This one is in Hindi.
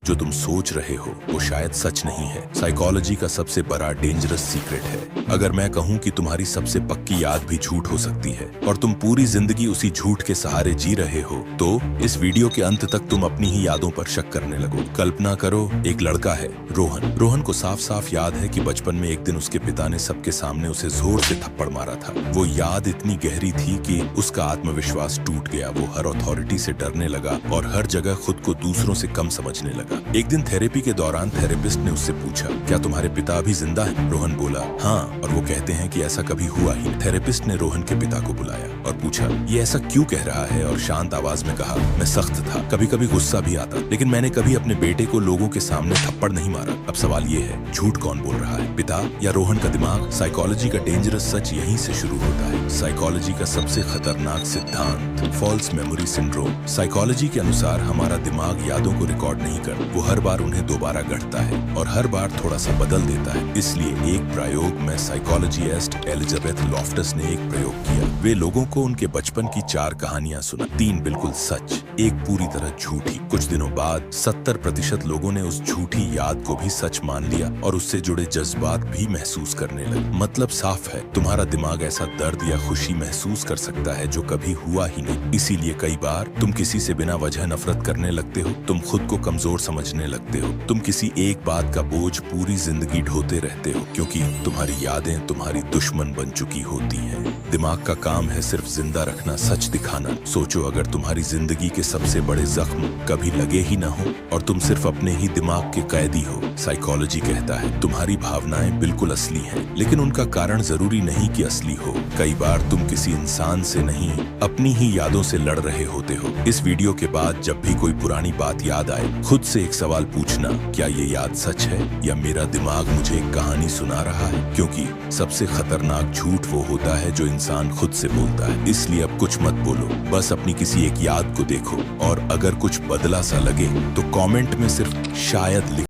जो तुम सोच रहे हो वो शायद सच नहीं है। साइकोलॉजी का सबसे बड़ा डेंजरस सीक्रेट है। अगर मैं कहूं कि तुम्हारी सबसे पक्की याद भी झूठ हो सकती है और तुम पूरी जिंदगी उसी झूठ के सहारे जी रहे हो, तो इस वीडियो के अंत तक तुम अपनी ही यादों पर शक करने लगो। कल्पना करो, एक लड़का है रोहन। रोहन को साफ साफ याद है कि बचपन में एक दिन उसके पिता ने सबके सामने उसे जोर से थप्पड़ मारा था। वो याद इतनी गहरी थी कि उसका आत्मविश्वास टूट गया। वो हर अथॉरिटी से डरने लगा और हर जगह खुद को दूसरों से कम समझने लगा। एक दिन थेरेपी के दौरान थेरेपिस्ट ने उससे पूछा, क्या तुम्हारे पिता अभी जिंदा हैं? रोहन बोला, हाँ, और वो कहते हैं कि ऐसा कभी हुआ ही। थेरेपिस्ट ने रोहन के पिता को बुलाया और पूछा, ये ऐसा क्यों कह रहा है? और शांत आवाज में कहा, मैं सख्त था, कभी कभी गुस्सा भी आता, लेकिन मैंने कभी अपने बेटे को लोगों के सामने थप्पड़ नहीं मारा। अब सवाल ये है, झूठ कौन बोल रहा है, पिता या रोहन का दिमाग? साइकोलॉजी का डेंजरस सच यहीं से शुरू होता है। साइकोलॉजी का सबसे खतरनाक सिद्धांत, फॉल्स मेमोरी सिंड्रोम। साइकोलॉजी के अनुसार हमारा दिमाग यादों को रिकॉर्ड नहीं कर, वो हर बार उन्हें दोबारा गढ़ता है और हर बार थोड़ा सा बदल देता है। इसलिए एक प्रयोग में साइकोलॉजिस्ट एलिजाबेथ लॉफ्टस ने एक प्रयोग किया। वे लोगों को उनके बचपन की 4 कहानियां सुना, 3 बिल्कुल सच, एक पूरी तरह झूठी। कुछ दिनों बाद 70% लोगों ने उस झूठी याद को भी सच मान लिया और उससे जुड़े जज्बात भी महसूस करने लगे। मतलब साफ है, तुम्हारा दिमाग ऐसा दर्द या खुशी महसूस कर सकता है जो कभी हुआ ही नहीं। इसीलिए कई बार तुम किसी से बिना वजह नफरत करने लगते हो, तुम खुद को कमजोर समझने लगते हो, तुम किसी एक बात का बोझ पूरी जिंदगी ढोते रहते हो, क्योंकि तुम्हारी यादें तुम्हारी दुश्मन बन चुकी होती हैं। दिमाग का काम है सिर्फ जिंदा रखना, सच दिखाना। सोचो, अगर तुम्हारी जिंदगी के सबसे बड़े जख्म कभी लगे ही ना हो और तुम सिर्फ अपने ही दिमाग के कैदी हो। साइकोलॉजी कहता है तुम्हारी भावनाएं बिल्कुल असली हैं, लेकिन उनका कारण जरूरी नहीं कि असली हो। कई बार तुम किसी इंसान से नहीं, अपनी ही यादों से लड़ रहे होते हो। इस वीडियो के बाद जब भी कोई पुरानी बात याद आए, खुद से एक सवाल पूछना, क्या ये याद सच है या मेरा दिमाग मुझे एक कहानी सुना रहा है? क्योंकि सबसे खतरनाक झूठ वो होता है जो इंसान खुद से बोलता है। इसलिए अब कुछ मत बोलो, बस अपनी किसी एक याद को देखो और अगर कुछ बदला सा लगे तो कमेंट में सिर्फ शायद लिखो।